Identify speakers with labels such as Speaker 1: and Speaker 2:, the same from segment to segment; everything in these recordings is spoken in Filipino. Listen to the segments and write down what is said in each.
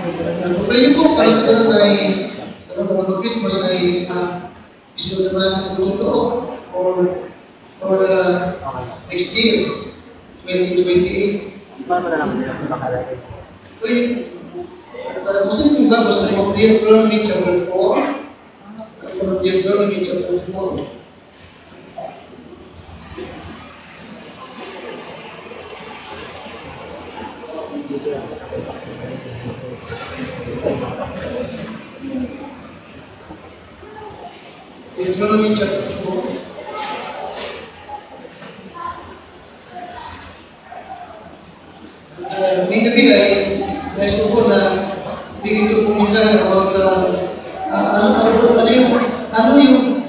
Speaker 1: Pray niyo po para sa ganun ay para mag-Christmas ay isunod naman natin kung totoo or next year, 2028.
Speaker 2: Paano na naman nila kung makalagay?
Speaker 1: Pray. At gusto niyo ba basta ng Deuteronomy chapter 4? At ng Deuteronomy chapter 4. Deuteronomy chapter 4. May gabi ay nais ko po na ibigay ito po minsan about ano yung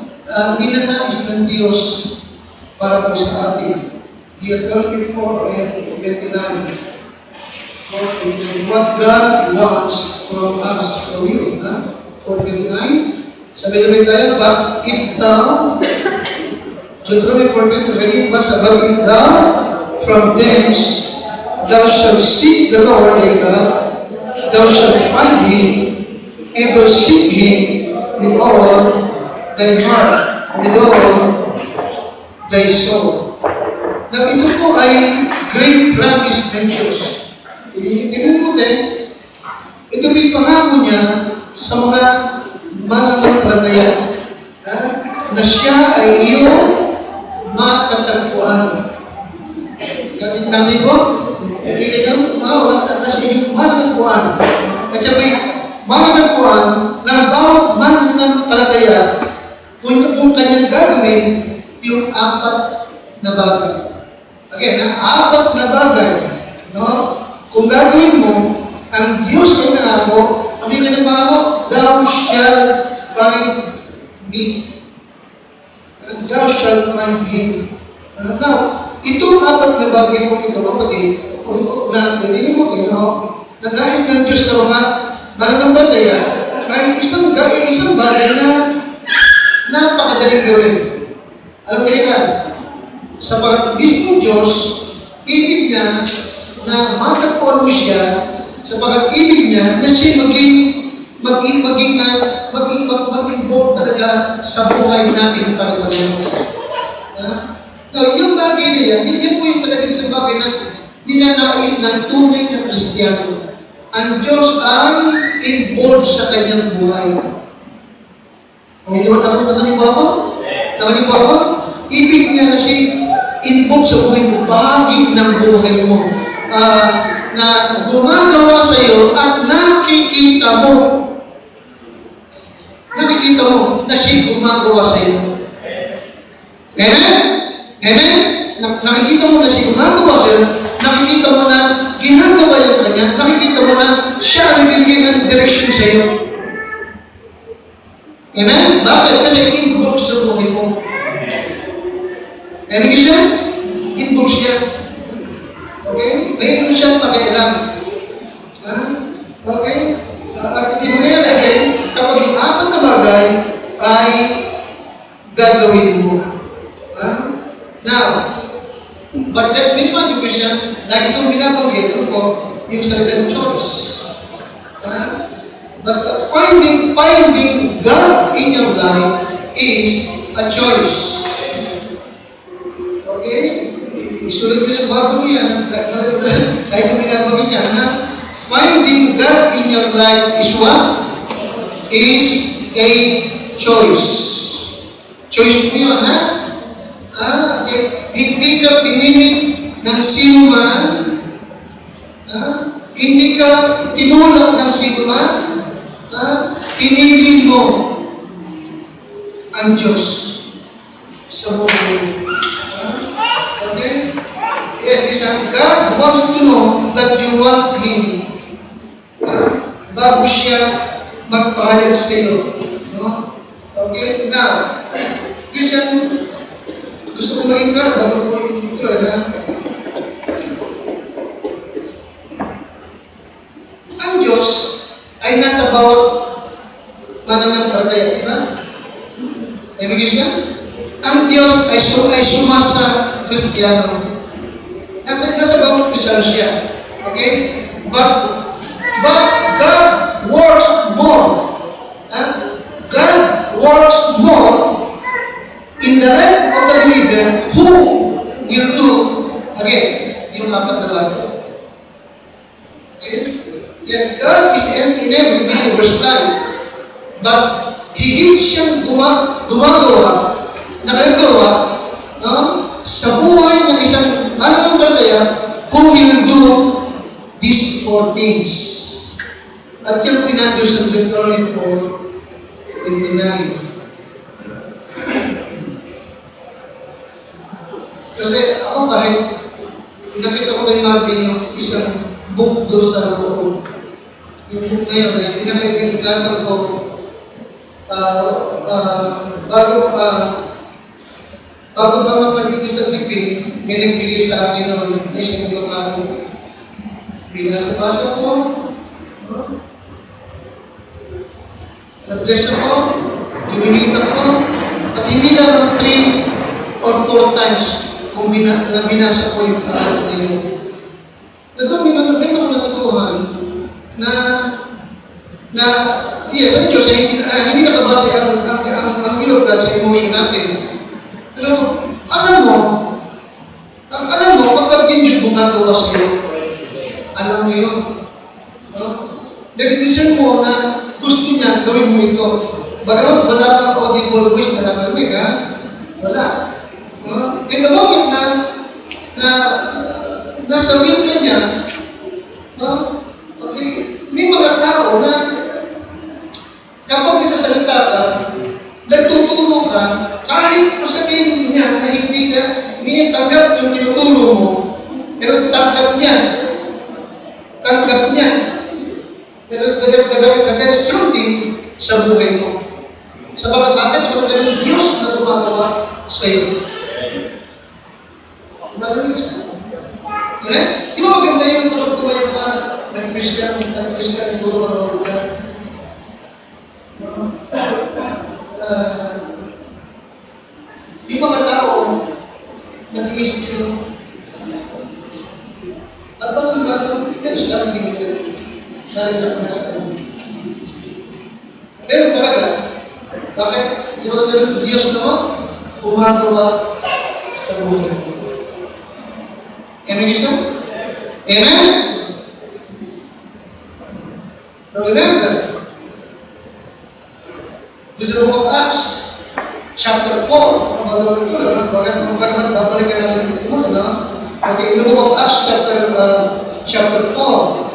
Speaker 1: ninanais ng Diyos para po sa atin. Deuteronomy 4 and 29. What God wants from us, from you. 4:29. Sabi-sabi tayo, but if thou, Deuteronomy 4:29, ready ba sa but if thou, from thence, thou shalt seek the Lord thy God, thou shalt find Him, if thou seek Him with all thy heart, with all thy soul. Now, ito po ay great promise ng Diyos. Tingnan mo din, ito may pangako niya sa mga mananampalataya na siya ay iyong matatagpuan. Nanay po, kailangan na siya iyong matatagpuan. At siya may matatagpuan ng bawat mananampalataya kung kanyang gagawin yung 4 na bagay. Again, 4 na bagay. No? Kung gagawin mo, ang Diyos ay nangako, ano yung kanyang pangako? Thou shalt find me. Thou shalt find Him. Now, itong 4 na bagay po ito, kapatid, na nilinin mo ito, na nais ng Diyos sa mga mananampalataya, ay isang bagay na napakadaling gawin. Alam kayo na, sa mismong Diyos, ibig niya na matagpuan mo siya sa pag-ibig niya na siya mag-involve talaga sa buhay natin para pareho. Now, yung bagay na yan po yung talaga isang bagay na ninanais ng tunay na Kristiyano. Ang Diyos ay involved sa kanyang buhay. Hindi ba nakanipo ako? Nakanipo ako? Ibig niya na siya involved sa buhay mo, bahagi ng buhay mo. Na gumagawa sa iyo at nakikita mo. Nakikita mo na siya gumagawa sa iyo. Amen? Amen? Nakikita mo na siya gumagawa sa iyo. Nakikita mo na ginagawa yung kanya. Nakikita mo na siya nagbibigay ng direction sa iyo. Amen? Bakit? Kasi involved sa buhay mo. Amen siya? Involved siya. Okay? Mayroon siyang pakialam. Okay? At hindi mo ngayon again, kapag yung 4 na bagay ay gagawin mo. Now, but let me remind you, Christian, lagi itong binabanggit, ano po, yung salitang choice. But finding God in your life is a choice. Okay? Isulat ko sa bago niya, kahit kung binabanggit niya, finding God in your life is what? Is a choice. Choice mo yun, ha? Okay. Hindi ka pinili ng sino man, hindi ka tinulak ng sino man, pinili mo ang Diyos sa buhay mo. Okay? Yes, God wants to know that you want Him. Bago siya magpahayag sa iyo. No? Okay? Now, Christian, gusto ko maging klaro bago ko ito. Ang Diyos ay nasa bawat mananampalataya, di ba? Ibig siya? Ang Diyos ay sumasa Kristiyano. Nasa bawat Kristiyano siya. Okay? But God Okay? Yes, God is in every believer's life. But higit siyang gumagawa, nakagawa, no? Sa buhay ng isang mananampalataya who will do these four things. At yan po natin sa Deuteronomy 4:29. Kasi ako kahit pinakita ko kay Marvin yung isang book doon sa loob. Yung book na yun ay pinakikingatan ko bago ba mapagiging sa tipin, may nagbigay sa akin noon na isang Ilocano. Binasa-basa ko, na-bless ako, ginihita ko, at hindi lang ng 3 or 4 times kung binasa ko yung taalat na yun. May mga natutuhan na yes, ang Diyos ay hindi nakabase ang will of God sa emotion natin. Pero alam mo kapag yung Diyos gumagawa sa iyo, alam mo yun. Nag-discern mo na gusto niya, gawin mo ito. Bagamat wala kang audible voice na nakarinig, ha? Wala. In the moment na nasa will ka niya, okay, may mga tao na kapag nagsasalita ka, nagtuturo ka, kahit sabihin niya na hindi niya tanggap yung tinuturo mo, pero tanggap niya. There's something sa buhay mo. Sabagat bakit kapag yung Diyos na gumagawa sa iyo. Malalim sa amen? Di ba maganda yung kapag tumayo ka, nag-preach ka ng turo ka ng lugar? Di mga tao, nag-iisip yun. At bakit there's something na sa kanya. Pero talaga, bakit? Kasi mga Diyos naman, umagawa sa buhay. Amen, Isa? Amen? Now remember, this is the book of Acts, chapter 4. Ang ito lang, bakit babalikan natin ito muna, no? Okay, in the book of Acts, chapter 4.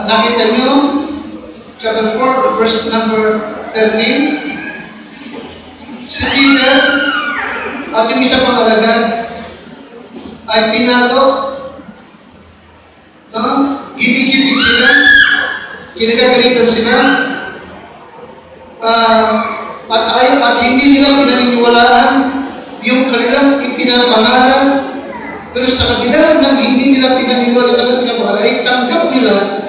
Speaker 1: Nakita nyo, chapter 4, verse number 13. Si Peter at yung isa pang alagad ay pinalo, ginikipit sila, kinagagalitan sila, at hindi nila pinaniniwalaan yung kanilang ipinapangalan. Pero sa kabila ng hindi nila pinaniniwalaan ay tanggap nila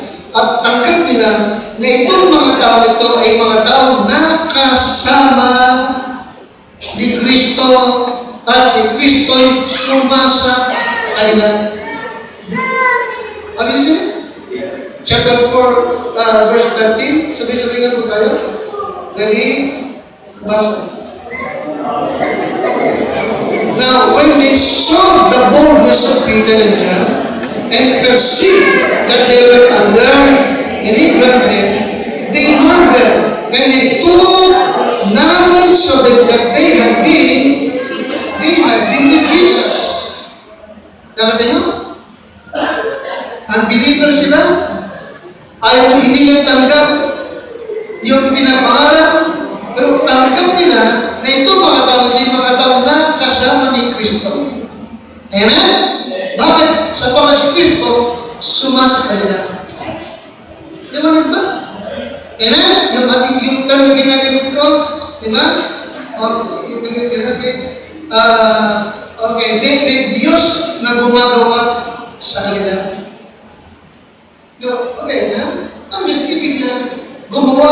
Speaker 1: na itong mga tao ito ay mga tao nakasama ni Kristo at si Kristo'y sumasa kanila. Ano yun siya? Chapter 4, verse 13. Sabi-sabi nga po tayo. Ready? Basa. Now, when they saw the boldness of Peter and John, and perceived that they were alert and ignorant, they marveled, and they took knowledge of it that they had been with Jesus. Nakata nyo? Unbeliever sila, ayaw na hindi nila tanggap yung pinapangalan, pero tanggap nila na ito mga tao na kasama ni Kristo. Amen? Bakit? Sa pangalan si Kristo, sumasa kanila. Di ba nagba? Amen? Yung term na ginagamit ko, di ba? Okay, may Diyos na gumagawa sa kanila. Okay na? Ang ibig niya, gumawa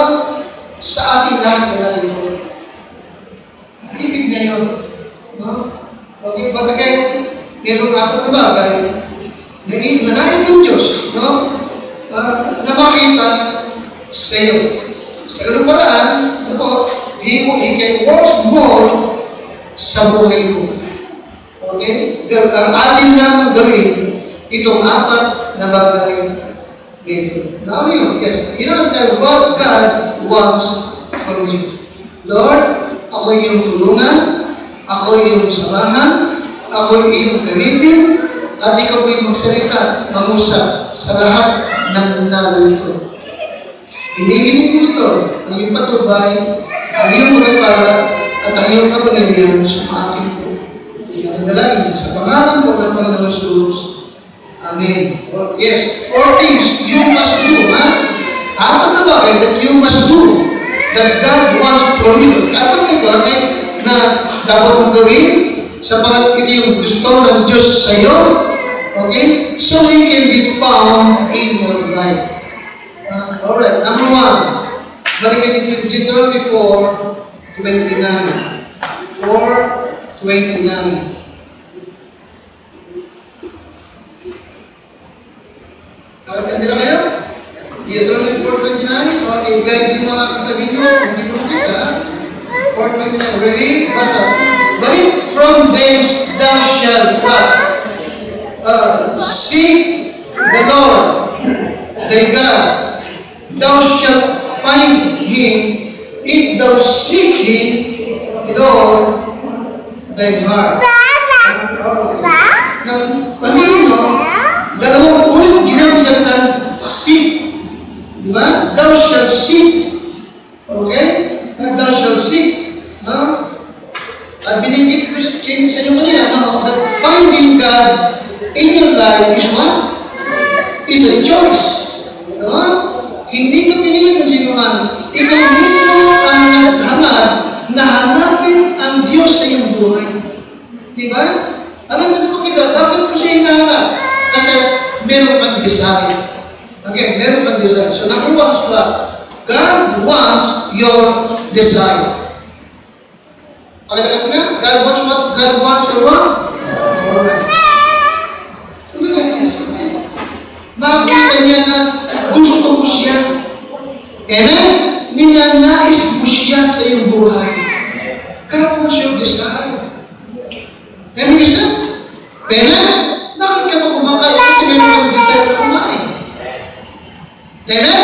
Speaker 1: sa ating lahat na narito. Ang ibig niya yun. No? Okay, bagay, mayroong apat na bagay na nais ng Diyos, no? Na makita sa iyo. Sa ganun paraan, He can work more sa buhay mo. Okay? Atin lang gawin itong apat na bagay dito. Na ano yun? Yes. You know that what God wants from you. Lord, ako iyong tulungan, ako iyong samahan, ako iyong gamitin, at ikaw po'y magsalita, mangusap sa lahat ng narito. Hinihiling mo ito, ang iyong patubay, ang iyong magpala, at ang iyong kapangyarihan sa akin po. Iyang dalangin sa pangalan po ng Panginoon Jesus. Amen. Yes, 4 things you must do, ha? Apat na bagay that you must do, that God wants from you. Apat na ito, okay, na dapat mong gawin, sapagat ito yung gusto ng Diyos sa iyo, okay? So He can be found in your life. Alright, number 1, balikan with Deuteronomy 4:29. 4:29. Hindi na kayo? Deuteronomy 4:29. Okay, guide yung mga katabi nyo. Hindi mo makita. 4:29. Ready? Basa. But if from thence thou shalt what? Seek the Lord thy God. Thou shalt find Him if thou seek Him with all thy heart. Palino, dalawang ulit ginamit sa katan, seek. Diba? Thou shalt seek. Okay? Thou shalt seek. At binigit ko kayo sa inyo kanina, that finding God in your life is what? Is a choice. Diba? Hindi ka pinili ng sino man. Ikaw mismo ang naghangad na hanapin ang Diyos sa iyong buhay. Diba? Alam mo ba kayo, bakit mo siya hinahanap? Kasi meron kang desire. Okay, meron kang desire. So number 1 is what? God wants your desire. Okay na kasi nga? God wants what? God wants your what? Alright. Ano na sa mga makikita niya na gusto mo siya. Amen? Ninanais mo siya sa iyong buhay. God wants your desire. Amen ka siya? Amen? Bakit ka ba kumakain? Kasi meron kang desire na kumain. Amen?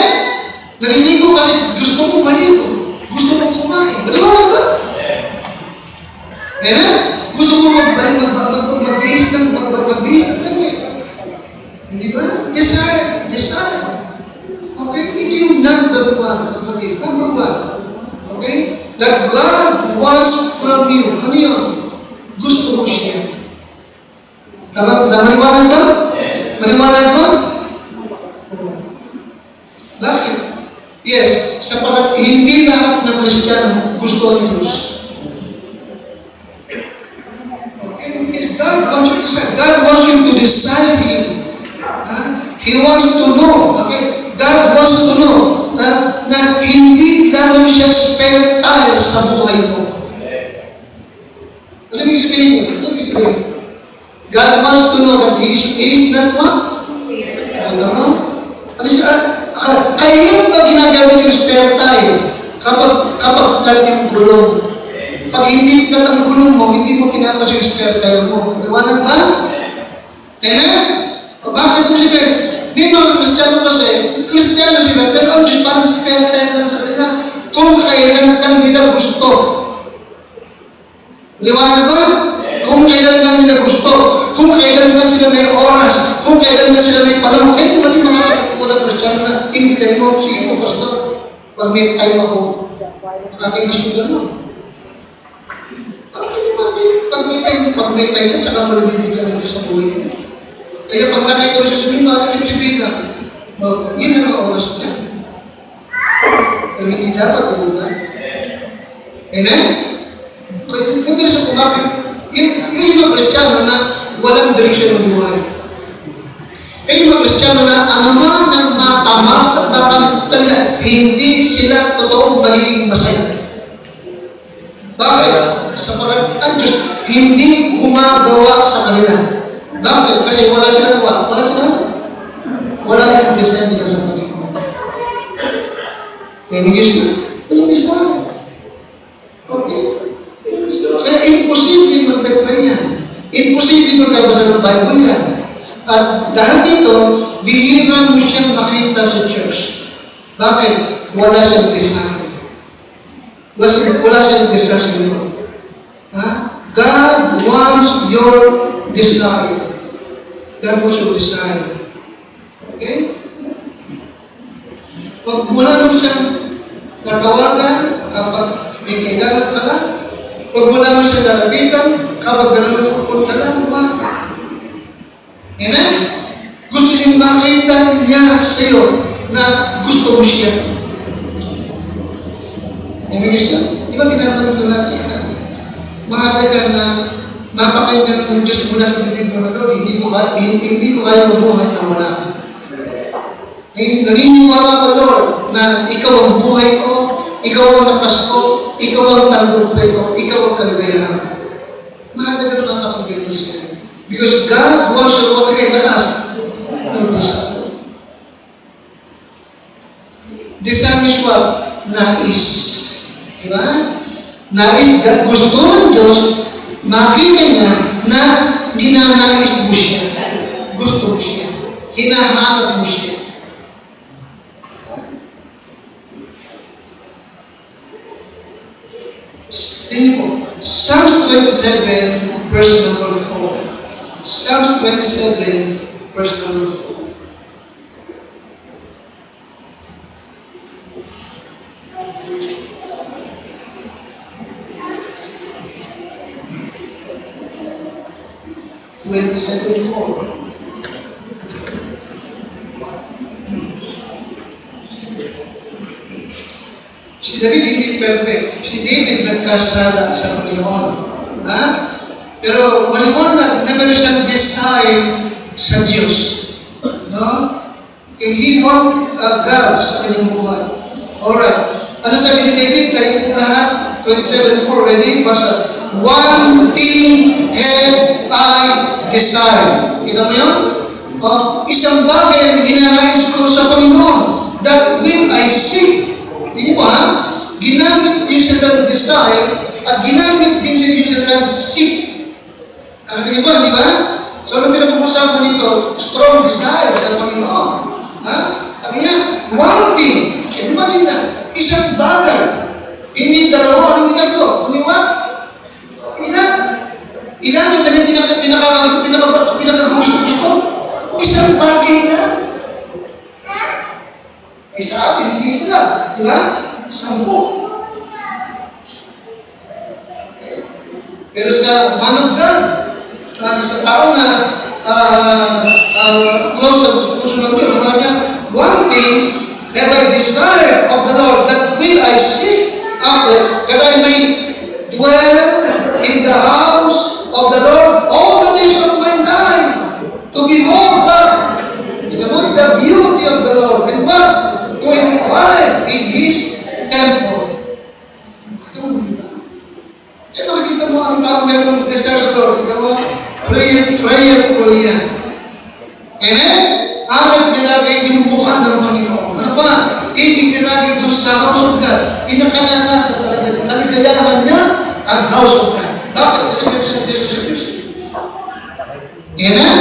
Speaker 1: Naliligo kasi gusto mong maligo. Gusto mong kumain. Maliwanag ba? Amen? Gusto mo magbihis ng damit. Hindi ba? Desire. Desire. Okay? Ito yung number 1. Kapatid. Number 1. Okay? That God wants from you. Ano yun? Gusto mo siya. Maliwanag ba? Maliwanag ba? Bakit? Yes, sapagat hindi lahat ng Kristiyano gusto ang Diyos. Okay? Yes, God wants you to decide. God wants you to decide Him. He wants to know. Okay? God wants to know na hindi lamang siya spare tire sa buhay mo. Alam mo sabihin? God wants to know that He is not what? Alam mo? Kaya ba ginagamit yung spare tire kapag talagang gulong? Pag hindi ka ng gulong mo, hindi mo pinapas yung spare tire mo. Liwanag ba? Amen? O bakit mo sabihin? Hindi mga Kristiyano kasi, Kristiyano sila, pero ang Diyos parang spare tire lang sa kanila kung kailan lang nila gusto. Liwanag ba? Kung kailan lang nila gusto, kung kailan lang sila may oras, kung kailan lang sila may panahon, kaya di ba yung mga katakbo na Kristiyano na invitay mo, sige po, pastor, pag may time ako, nakakainis yung gano'n. Ano ka naman, pag may time ka, tsaka malibibigyan ng Diyos sa buhay mo. Kaya pag nakita mo siya sabihin, makakilip si Bina, yun ang oras niya. Pero hindi dapat umugan. Amen? Kaya hindi sa kumakit, yung mga Kristiyano na walang direksyon ng buhay. Yung mga Kristiyano na anuman ang matamasa, baka talaga hindi sila totoong magiging masaya. Bakit? Sapagat ang Diyos hindi gumagawa sa kanila. Bakit? Kasi wala silang what? Wala yung design nila sa Panginoon. Any gusto? Walang design. Okay? Kaya imposible mag-pray yan. Imposible At dahil dito, bihira mo siyang makita sa church. Bakit? Wala siyang desire. Wala siyang desire sa iyo. Ha? God wants your desire. God wants your desire. Okay? Pag mula mo siyang natawagan kapag may kailangan ka lang, pag mula mo siyang nalapitan kapag nalulungkot ka lang, wag. Amen? Gusto niyong makita niya sa iyo na gusto mo siya. Amen siya? Di ba pinapanood ko natin na mahalaga na mapakinggan ng Diyos mula sa bibig mo na Lord, hindi ko kaya mabuhay na wala ka. Naniniwala ko, Lord, na ikaw ang buhay ko, ikaw ang lakas ko, ikaw ang talumpay ko, ikaw ang kaligayahan ko. Mahalaga na mapakinggan niyo siya. Because God wants your what again, lakas. Your desire. Desire is what? Nais. Diba? Nais, gusto ng Diyos, makita niya na ninanais mo siya. Gusto mo siya. Hinahanap mo siya. Tingnan mo, Psalms 27, verse number 4. Psalms 27, verse number 4. Si David hindi perfect. Si David nagkasala sa Panginoon. Ha? Pero maliwanag na meron siyang desire sa Diyos. No? He want God sa kanyang buhay. Alright. Ano sabi ni David? Tayo po lahat. 27:4. Ready? Basa. One thing have I desire. Kita mo yun? Isang bagay ang ginanais ko sa Panginoon. That will I seek. Hindi po ha? Ginamit yung silang desire at ginamit din yung silang seek. Nakatinig ba? Di ba? So ano pinag-uusapan nito? Strong desire sa Panginoon. Ha? Sabi niya, one thing. Hindi matinda. Isang bagay. Hindi dalawa, hindi tatlo. Kundi what? Ilan? Ilan ang pinaka-gusto-gusto? Isang bagay na. Sa atin, hindi sila. Di ba? 10. Pero sa man of God, sa tao na close ng Diyos, one thing have I desire of the Lord, that will I seek after, that I may dwell in the house of the Lord all the days of my life, to behold the beauty of the Lord, and what? To inquire in His temple. Makikita mo ang tao mayroong desire sa Lord. Kita mo, prayer po yan. Amen? Hanap niya lagi yung mukha ng Panginoon. Ano pa? Ibig niya lagi doon sa house of God. Pinakanasa talaga. Kaligayahan niya ang house of God. Bakit? Kasi meron siya desire sa Diyos. Amen?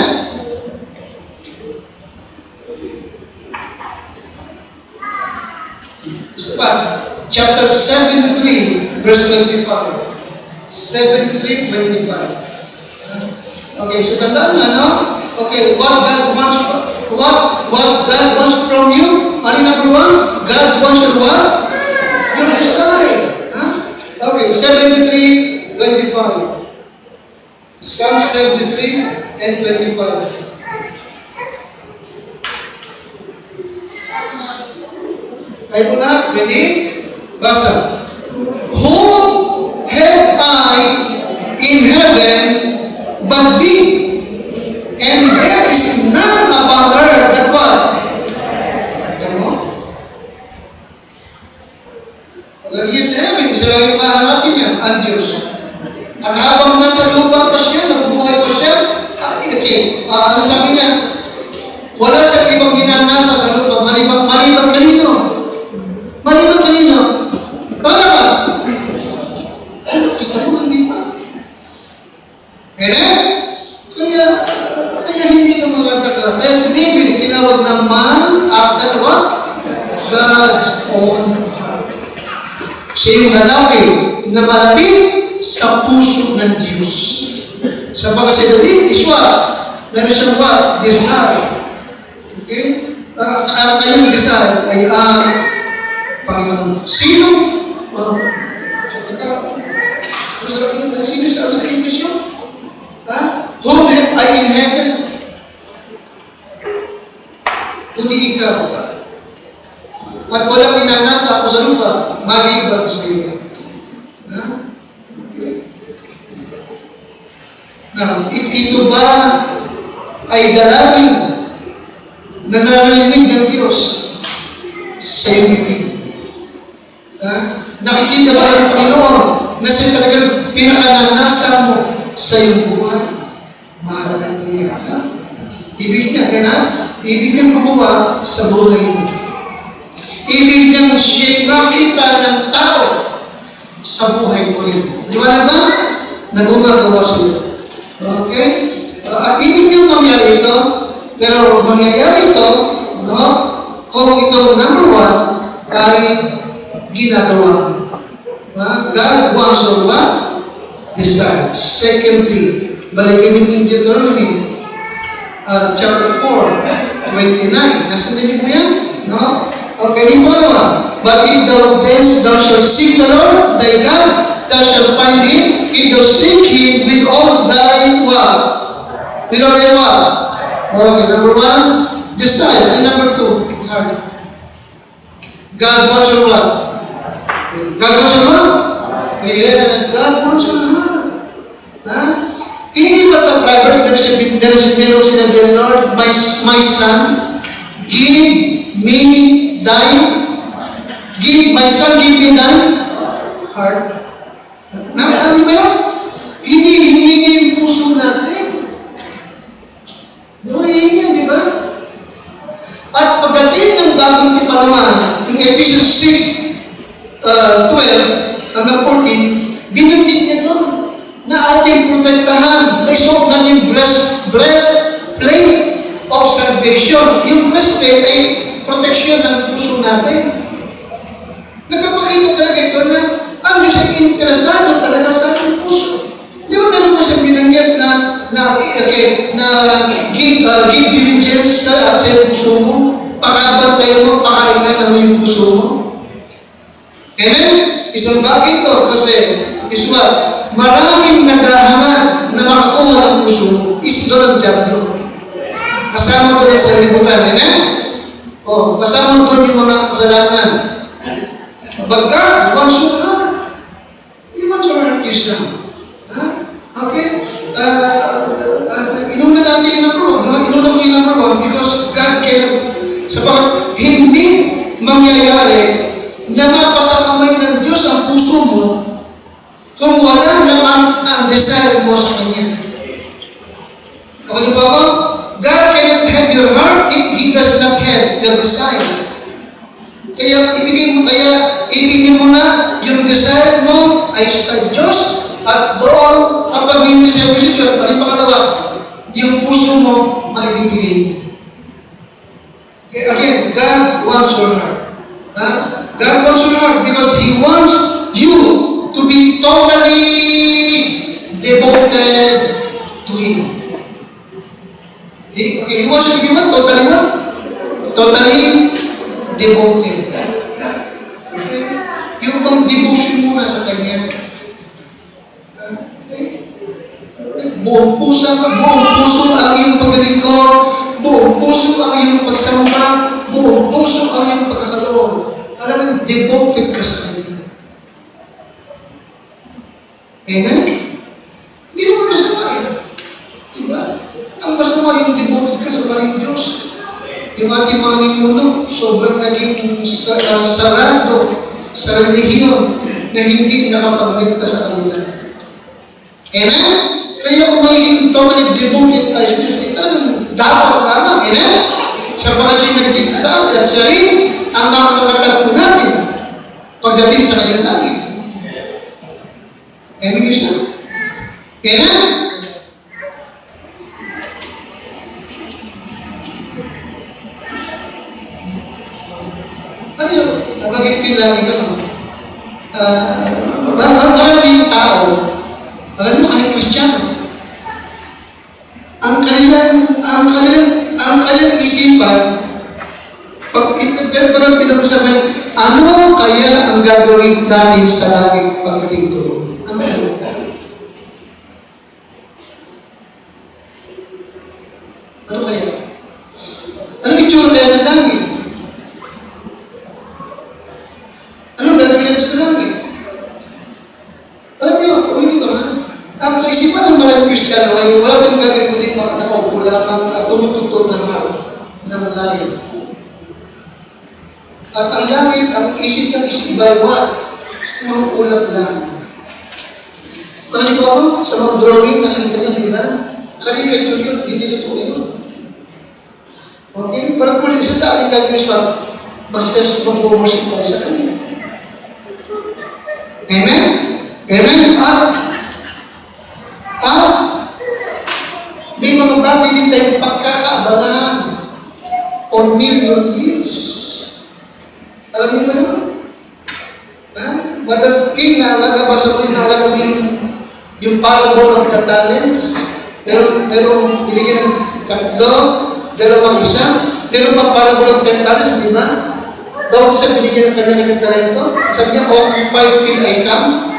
Speaker 1: Isa pa, chapter 73, verse 25. 73:25. Okay, so tandaan na, no? Okay, what God wants from you? Ano number one? God wants your what? Your desire. Huh? Okay, 73:25. Psalms 73 and 25. Tayo po lahat, ready? Basa. Whom have I in heaven but thee? And there is none upon earth that what? Ano? Pag niya sa heaven, isa lang yung kaharapin niya, ang Diyos. At habang nasa lupa pa siya, nabubuhay pa siya, ano sabi niya? Wala sa ibang ginanasa sa lupa, maliban kanino? Maliban kanino? Bakit nila. Kaya si David, tinawag na man after what? God's own heart. Siya yung lalaki na malapit sa puso ng Diyos. Sa si David is what? Meron siyang what? Desire. Okay? Kayong desire ay Panginoon. Sino? Sino sa English yun? Whom have I in heaven? Kundi ikaw. At walang inanasa ako sa lupa, maliban sa iyo. Okay. Now, ito ba ay dalangin na narinig ng Diyos sa iyong bibig? Nakikita ba ng Panginoon na siya talagang pinakananasa mo sa iyong buhay? Mahalaga niya. Ibig niya, ibig niyang gumawa sa buhay mo. Ibig niyang siya makita ng tao sa buhay mo rin. Di ba naman? Na gumagawa sa iyo. Okay? At ibig niyang mangyari ito, pero mangyayari ito, kung itong number one ay ginagawa. God wants your what? Desire. Secondly, balikin niyo yung Deuteronomy chapter 4, 29. Nasaan din po yan? No? Okay, yung palawa. But if thou thence thou shalt seek the Lord, thy God, thou shalt find Him, if thou seek Him with all thy what? With all thy what? Okay, number one, desire. And number two, heart. God wants your what? God wants your what? Yes, God wants your heart. Hindi ba sa private meron sinabi, Lord, my son, give me my son, give me thine heart. Ano ba yun? Hindi hihingi yung puso natin. Hihingi, di ba? At pagdating ng bagong tipalaman, yung Ephesians 6:12 hanggang 14, binanggit niya ito na ating protektahan, na isuot natin yung breastplate of salvation. Yung breastplate ay protection ng puso natin. Nagpapakita talaga ito na ang Diyos ay interesado talaga sa ating puso. Di ba meron po siyang binanggit na give diligence sa puso mo, pakabantayan mo, pakaingan mo yung puso mo. Amen? Isang bagay ito kasi is what? Maraming naghahangat na makakuha ng puso mo. Is doon ang diablo. Kasama doon sa libutan. Amen? Kasama doon yung mga kasalanan. But God wants your heart. He wants your heart, Krishna. Okay? Inuna natin yung number one. Inuna ko yung number one because God cannot, sapagat hindi mangyayari na mapasa kamay ng Diyos ang puso mo kung wala naman ang desire mo sa Kanya. Ako niyo ba ako? God cannot have your heart if He does not have your desire. Kaya ibigay mo na yung desire mo ay sa Diyos at doon kapag yung desire mo sa Diyos, pangalawa, yung puso mo ay ibibigay mo. Okay, again, God wants your heart. God wants your heart because He wants you to be totally devoted to Him. He wants you to be what? Totally what? Totally devoted. Okay? Yung bang devotion mo na sa Kanya. Okay? Buong puso ang iyong paglilingkod, buong puso ang iyong pagsamba, buong puso ang iyong pagkakaloob. Talagang devoted ka sa Kanya. Amen? Hindi naman masama eh. Diba? Ang masama yung devoted ka sa maling Diyos. Yung ating mga ninuno, sobrang naging sarado sa relihiyon na hindi nakapagligtas sa kanila. Amen? Kaya kung magiging totally devoted tayo sa Diyos, ay talagang dapat lamang. Amen? Sa mga siya nagligtas sa atin, at siya rin ang makakatagpo natin pagdating sa kanyang langit. Amen, Krishna? Amen? nabagit ko yung lagi ito, no? Maraming tao, alam mo, kahit Kristiyano, ang kanilang isipan, pag i-prepare pa ng pinag-usapan, ano kaya ang gagawin natin sa langit pagdating doon? Ano yun? Ano kaya? Anong itsura kaya ng langit? Anong gagawin natin sa langit? Alam niyo, ulitin ko ha? Ang kaisipan ng maraming Kristiyano ay wala kang gagawin kundi makatakaw lamang at tumutugtog ng langit. At ang langit, ang isip ng isibaywat, puro ulap lang. Tani ko ako, sa mga drawing, nakikita niyo, di ba? Caricature yun, hindi totoo yun. Okay? Parang kung isa sa ating gagawin is mag-worship tayo sa kanya. Amen? Amen? May mga bagay din tayong pagkakaabalahan on million years. Alam niyo ba yun? Brother King, naalala mo yung parable of the talents? Pero binigyan ng 3, 2, 1. Meron pa parable of 10 talents, di ba? Bawat isa binigyan ng kanya-kanyang talento. Sabi niya, occupy till I come.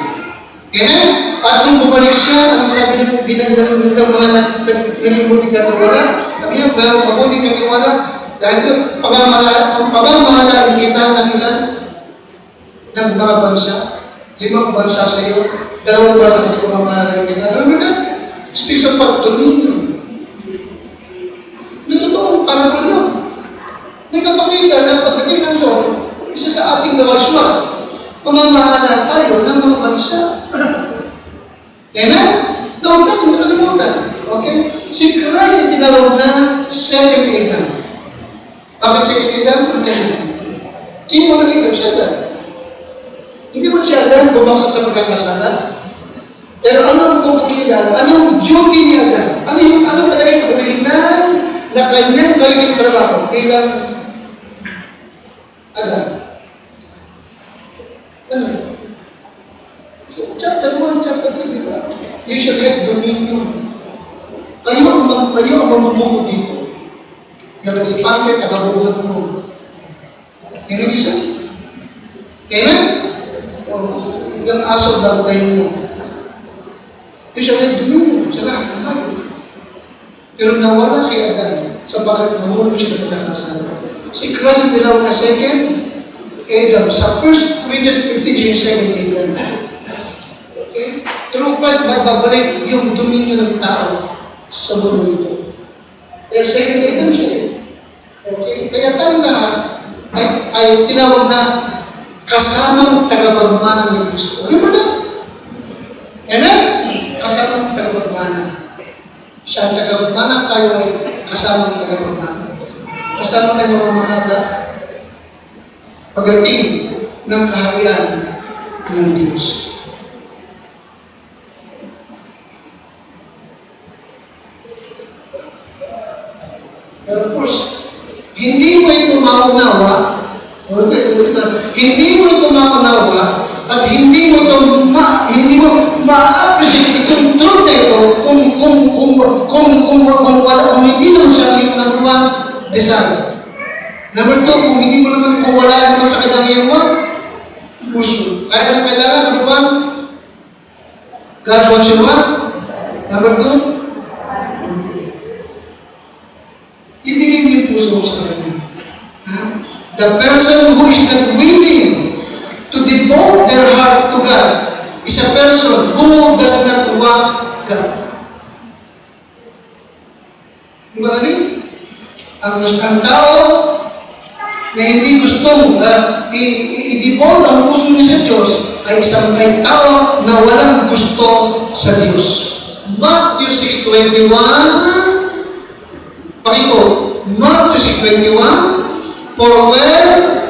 Speaker 1: Amen? At nung bumalik siya, anong sabi ng binagdang mga naging katiwala? Sabi niya, mabuti katiwala. Dahil ito, pamamahalaan kita ng ilan? Ng mga bansa. 5 bansa sa iyo. 2 bansa sa pamamahalaan kita. Alam mo na? Speaks of pag-dominion. May totoong parabol yun. May kapakita na pagdating ng Lord, isa sa ating nawaswat, pamamahalaan tayo ng mga bansa. Amen? Huwag natin nakalimutan. Okay? Si Christ ay tinawag na second Adam. Bakit second Adam? Ang ganyan. Sino mo nakita si Adam? Hindi mo si Adam bumagsak sa pagkakasala? Pero ano ang tungkulidad? Anong duty ni Adam? Ano talaga yung original na kanyang gawin trabaho bilang Adam? Ano? So, chapter 1, chapter 3, di ba? You should have dominion. Kayo ang mamumuno dito. Nagalipante, tagabuhat mo. Hindi siya? Amen? Yung aso lang tayo mo. You should have dominion sa lahat ng kayo. Pero nawala kay Adam sa bakit nahulog siya ng pagkakasala. Si Christ ang tinawag na second Adam. Sa first Corinthians 15, yung second Adam. Okay? Through Christ, babalik yung dominion ng tao sa mundo ito. Kaya second Adam siya. Okay? Kaya tayong lahat ay tinawag na kasamang tagapagmana ni Kristo. Ano ba na? Amen? Kasamang tagapagmana. Siya ang tagapagmana, tayo ay kasamang tagapagmana. Kasama tayo mamamahala pagdating ng kaharian ng Diyos. But of course, hindi mo ito maunawa, hindi mo ito maunawa, at hindi mo ma-appreciate itong truth na ito kung hindi naman siya yung number 1 desire. Number 2, kung hindi mo naman, kung wala naman sa kanyang iyong puso. Kaya ang kailangan, number 1, God wants you what? Number 2, ibigay mo yung puso mo sa kanya. The person who is not willing to devote their heart to God is a person who does not want God. Maraming ang tao na hindi gustong i-devote ang puso niya sa Diyos ay isang tao na walang gusto sa Diyos. Matthew 6:21, pakito, Matthew 6:21, for where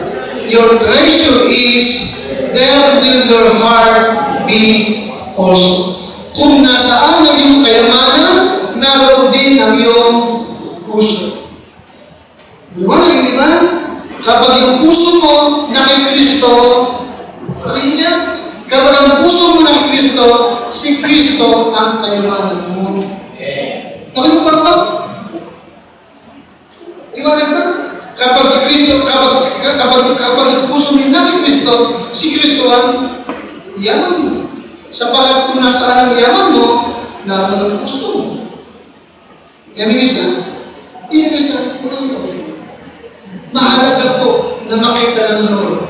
Speaker 1: your treasure is, there will your heart be also. Kung nasaan ang iyong kayamanan, naroon din ang iyong puso. Di ba? Kapag yung puso mo na kay Kristo, sabihin niya, kapag ang puso mo na kay Kristo, si Kristo ang kayamanan mo. Nakalimutan ba ito? Iwanan ba? Kapag si Kristo, kapag ang puso mo na kay Kristo, si Kristo ang yaman mo. Sapagat kung nasaan ang yaman mo, naman ang puso mo. Yamin isa? Iyan isa, mahalaga po na makita ng Lord.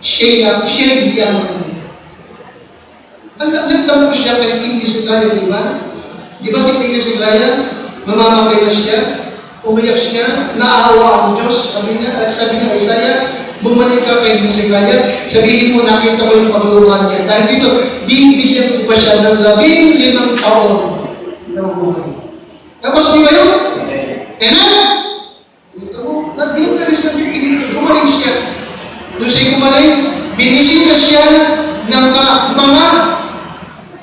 Speaker 1: Siya yung yaman. Nagtampo siya kay King Hezekiah, di ba? Di ba si King Hezekiah, mamamatay na siya, umiyak siya, naawa ang Diyos. Sabi niya Isaiah, bumalik ka kay Hezekiah, sabihin mo, nakita ko yung pagluhan niya. Dahil dito, bibigyan ko pa siya ng 15 taon na buhay. Tapos di ba yun? Amen? Nagbilang talaga siya, gumaling siya. Doon siya gumaling, binisita siya ng mga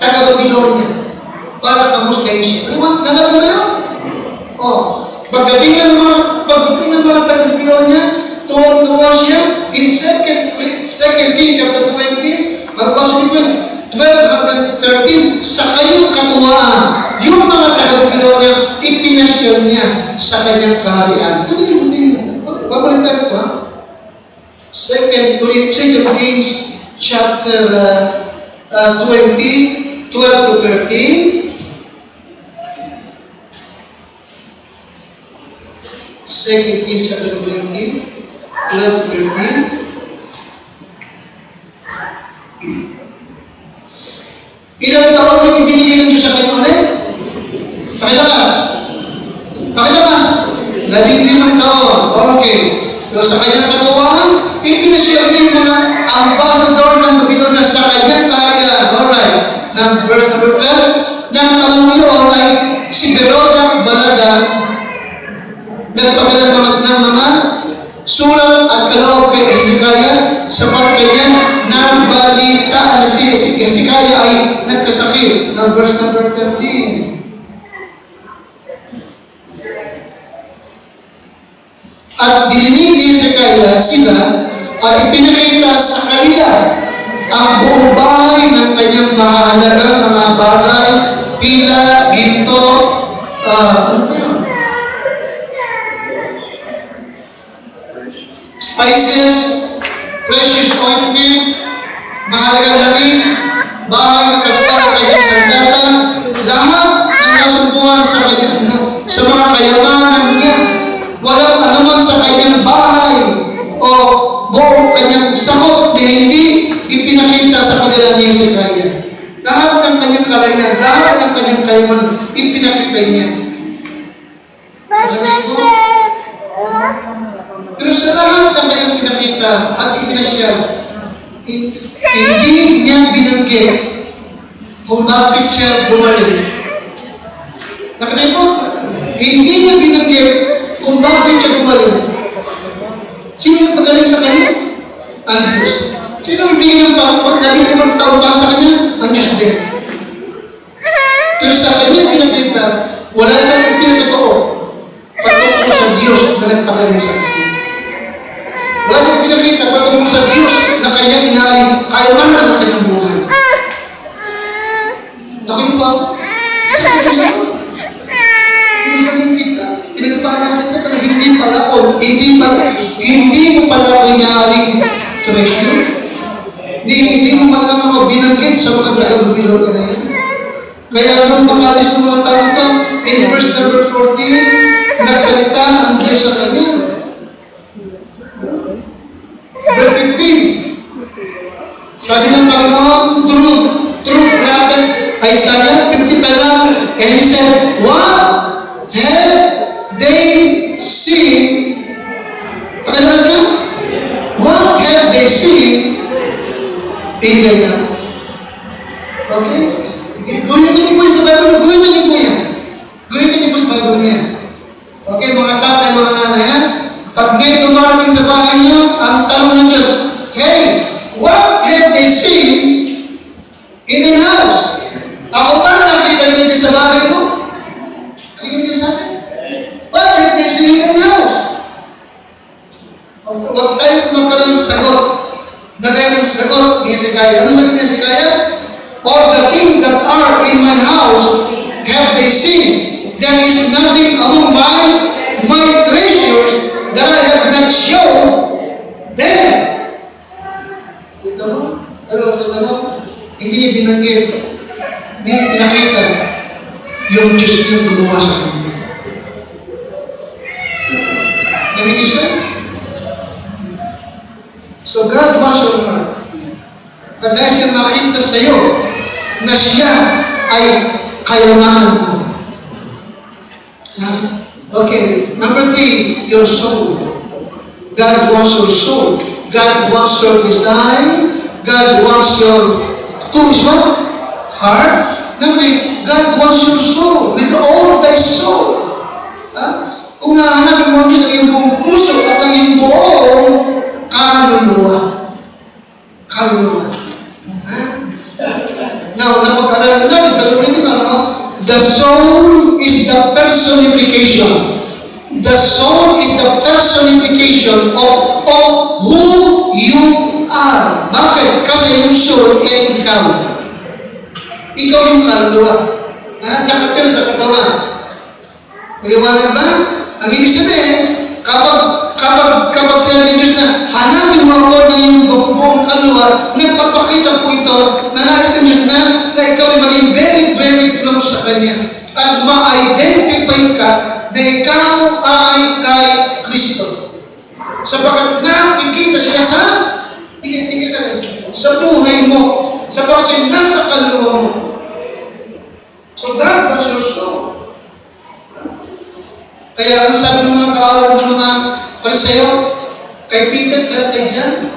Speaker 1: taga-Babylonia para kamustahin siya. Nalaman ba yun? Pagdating ng mga taga-Babylonia, tuwa siya in 2 Kings chapter 20, magbasa niyo 12:13, sa kanyang katuwaan, yung mga taga-Babylonia, ipinasyal niya sa kanyang kaharian. Babalik tayo ito, ha? 2 Kings chapter 20, 12-13. 2 Kings chapter 20, 12-13. Ilang taon nang ibinigay ng Diyos sa kanya ulit? Pakilakas. 15 taon. Okay. So, sa kanyang katuwaan, ipinasyal niya yung mga ambassador ng Babylonia sa kanyang kaharian. Alright. Verse number 12. Nang panahon yun ay si Berodach Baladan nagpadala ng mga sulat at kaloob kay Hezekiah sapagkat kanya nabalitaan na si Hezekiah ay nagkasakit. Now, verse number 13. At dininig ni Hezekiah sila at ipinakita sa kanila ang buong bahay ng kanyang mahalagang mga bagay, pila, ginto, spices, precious ointment, mahalagang langis, bahay na katuwa ng kanyang sandata, lahat ng nasumbuhan sa mga kayamanan niya. Walang anuman sa kanyang bahay o buong kanyang sakop na hindi ipinakita sa kanila ni Hezekiah. Lahat ng kanyang kalayan, lahat ng kanyang kayamanan, ipinakita niya. Pero sa lahat ng kanyang pinakita at ipinasyal, hindi niya binanggit kung bakit siya bumalik. Nakatay po? Hindi niya binanggit kung bakit siya bumalik. Sino yung pagaling sa kanya? Ang Diyos. Sino yung bigyan ng taon pa sa kanya? Ang Diyos din. Pero sa kanya pinakita, wala sa kanya pinakitoo patungkol sa Diyos na nagpagaling sa kanya. Wala sa pinakita patungkol sa Diyos na kanyang inaling kayamanan ng kanyang buhay. Nakunin pa ako? Pinagpala kita, pero hindi mo pala ako inaaring treasure. Hindi mo pala ako binanggit sa mga taga-Babylonia na yan. Kaya nung makalis ng mga tao ito, in verse number 14, nagsalita ang Diyos sa kanya. Verse 15, sabi ng Panginoon, through prophet Isaiah 50 tala, and he said, what have they seen? Pakilakas ka? What have they seen in their life? Okay? Guhitin niyo po yan sa Bible. Guhitin niyo po yan. Guhitin niyo po sa Bible niya. Okay, mga tatay, mga nanay, ha? Pag may dumarating sa bahay niyo, ang tanong ng Diyos, hey, what have they seen in their house? Ako ba nakita nila sa bahay mo? Nakita nila sa akin? What have they seen in their house? Hezekiah. Ano sabi ni Hezekiah? All the things that are in my house have they seen. There is nothing among my treasures that I have not shown them. Kita mo? Kita mo? Hindi niya binanggit. Hindi niya pinakita yung Diyos niya gumawa sa kanya. Nabigay siya? So God wants your heart. At dahil siya makita sa iyo na siya ay kayamanan mo. Okay, number 3, your soul. God wants your soul. God wants your design. God wants your what? Heart. Number 3, God wants your soul with all thy soul. Kung hahanapin mo Diyos ang iyong buong puso at ang iyong buong kaluluwa. Kaluluwa. Now, napag-alala natin, pero ulitin the soul is the personification. The soul is the personification of who you are. Bakit? Kasi yung soul ay ikaw. Ikaw yung kaluluwa. Nakatira sa katawan. Maliwanag ba? Ang ibig sabihin, kapag sinabi ni Diyos na hanapin mo ako ng iyong buong kaluluwa, nagpapakita po ito na nais Diyos na ikaw ay maging very, very close sa Kanya. At ma-identify ka na ikaw ay kay Kristo. Sapagat nakikita siya sa buhay mo. Sapagat siya nasa kaluluwa mo. So God wants your soul. Kaya ano sabi ng mga kaawal ng mga Pariseyo, kay Peter, kay John,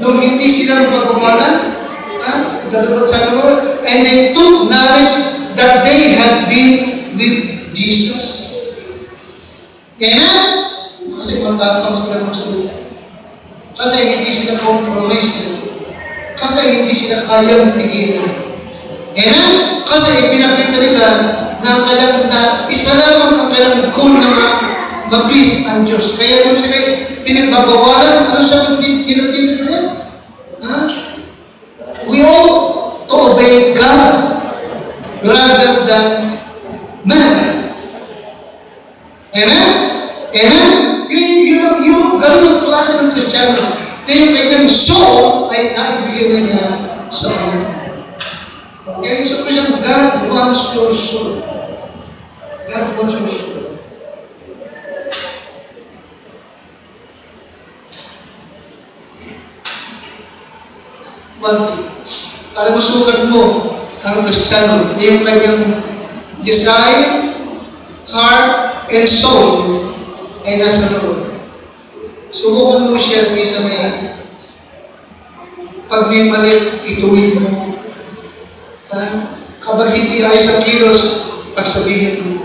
Speaker 1: nung hindi sila magpagbawalan, dalawat sa Lord, and they took knowledge that they had been with Jesus. Amen? Kasi matapang sila magsalita. Kasi hindi sila compromise. Kasi hindi sila kayang pigilan. Amen? Kasi ipinakita nila na isa lamang ang kailang goal na ma-please ang Diyos. Kaya kung sila pinagbabawalan, ano sa pinagpita nila? We ought to obey God rather than man. Amen? Amen? Yung ganun ang klase ng Kristiyano na yung kanyang soul ay naibigay na niya sa Panginoon. Okay? So, God wants your soul. God wants your soul. Para masukat mo ang Kristiyano, yung kanyang desire, heart, and soul ay nasa Lord. Subukan mo siya minsan na pag may mali, ituwid mo. Kapag hindi ay sa kilos, pagsabihin mo.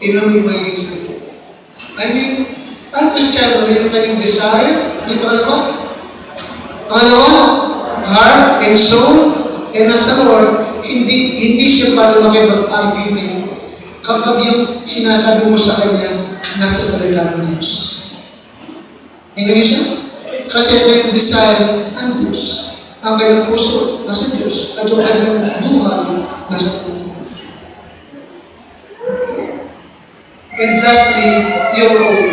Speaker 1: Tinan mo yung magiging sabi. I mean, ang Kristiyano na yung kanyang desire, ano yung pangalawa? Pangalawa, heart and soul, and nasa Lord, hindi siya para makipag-argument kapag yung sinasabi mo sa kanya, nasa salita ng Diyos. Tingnan siya? Kasi ito yung desire ng Diyos. Ang kanyang puso, nasa Diyos. At yung kanyang buhay, nasa Diyos. And lastly, your own.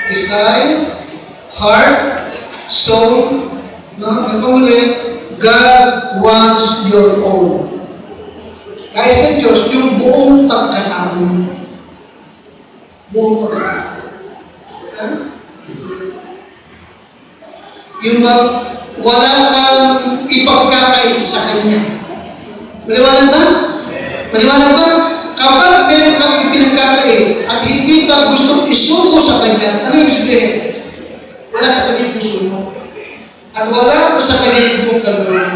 Speaker 1: Desire, heart, soul, and panghuli, God wants your own. Guys ng Diyos, yung buong pagkatao. Buong pagkatao. Yung wala kang ipagkakain sa Kanya. Maliwanag ba? Maliwanag ba? Kapag meron kang ipinagkakain at hindi pa gustong isuko sa Kanya, ano yung sabihin? Wala sa Kanya puso mo. At wala pa sa Kanya yung buong kaluluwa.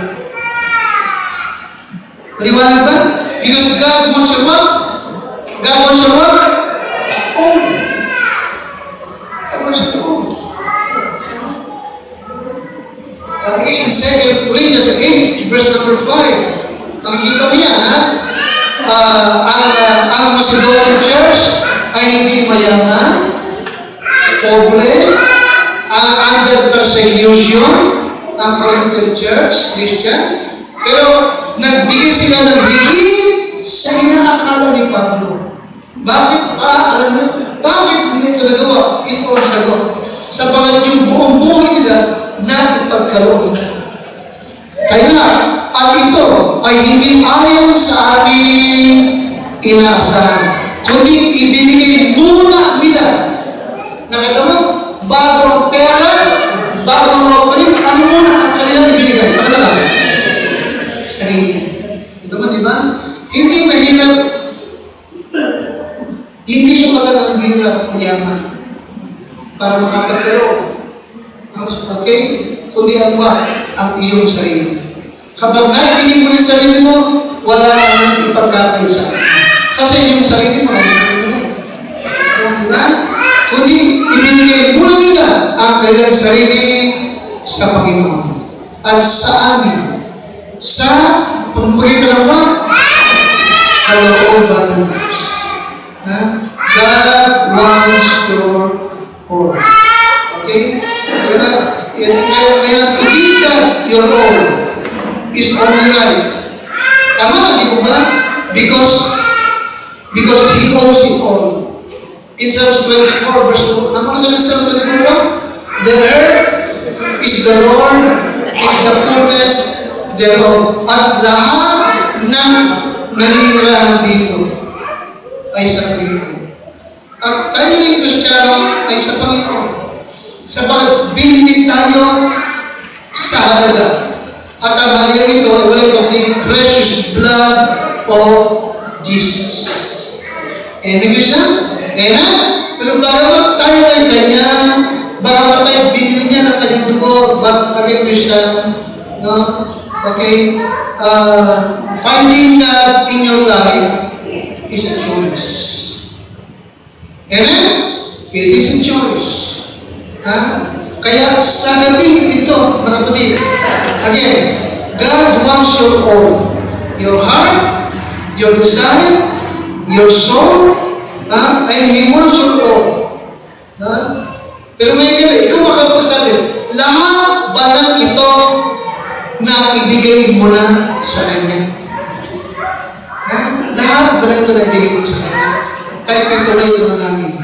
Speaker 1: Maliwanag ba? Because God wants your what? God wants your what? Own. God wants your own. In 2 Corinthians 8, verse number 5, makikita mo yan, ha? Ang Macedonian church ay hindi mayaman, pobre, under persecution ang Corinthian Church, Christian, pero nagbigay sila ng higit sa inaakala ni Pablo. Bakit? Alam mo, bakit hindi ito nagawa? Ito ang sagot. Sapagat yung buong buhay nila na ipagkaloob na. Kaya, at ito ay hindi ayon sa aming inaasahan, kundi ibinigay muna nila. Nakita mo? Bago ang pera, bago ang offering, ano muna ang kanilang ibinigay? Pakalabas? Sarili. Ito mo, di ba? Hindi mahirap. Hindi siya talagang hirap o yaman para makapagkaloob. Okay? Kundi ang ang iyong sarili. Kapag naibinig mo yung sarili mo, wala kang ipagkakait sa akin. Kasi yung sarili mo, diba? Kundi ibinigay muna nila ang kanilang sarili sa Panginoon. At sa amin, sa pamamagitan ng what? Kalooban ng Diyos. God wants your all. Okay? Kaya to give God your all is only right. Tama na, di ko ba? Because He owns it all. In Psalms 24, verse 2, ano sa Psalms 24? The earth is the Lord, is the fullness thereof. At lahat ng naninirahan dito ay sa Panginoon. At tayo ng Kristiyano ay sa Panginoon. Sabagat binigit tayo sa halaga. At ang halaga ito ay wala ibang the precious blood of Jesus. Amen, Christian? Amen? Pero bagamat tayo ay kanya, bagamat tayo binili niya ng kanyang dugo, again, Christian, no? Okay? Finding God in your life is a choice. Amen? It is a choice. Kaya sa gabi ito, mga kapatid, again, God wants your all. Your heart, your desire, your soul, and He wants your all. Pero may kaya, ikaw makapagsabi, lahat ba na ito na ibigay mo na sa Kanya? Lahat ba na ito na ibigay mo sa Kanya? Kahit ito na ito na namin.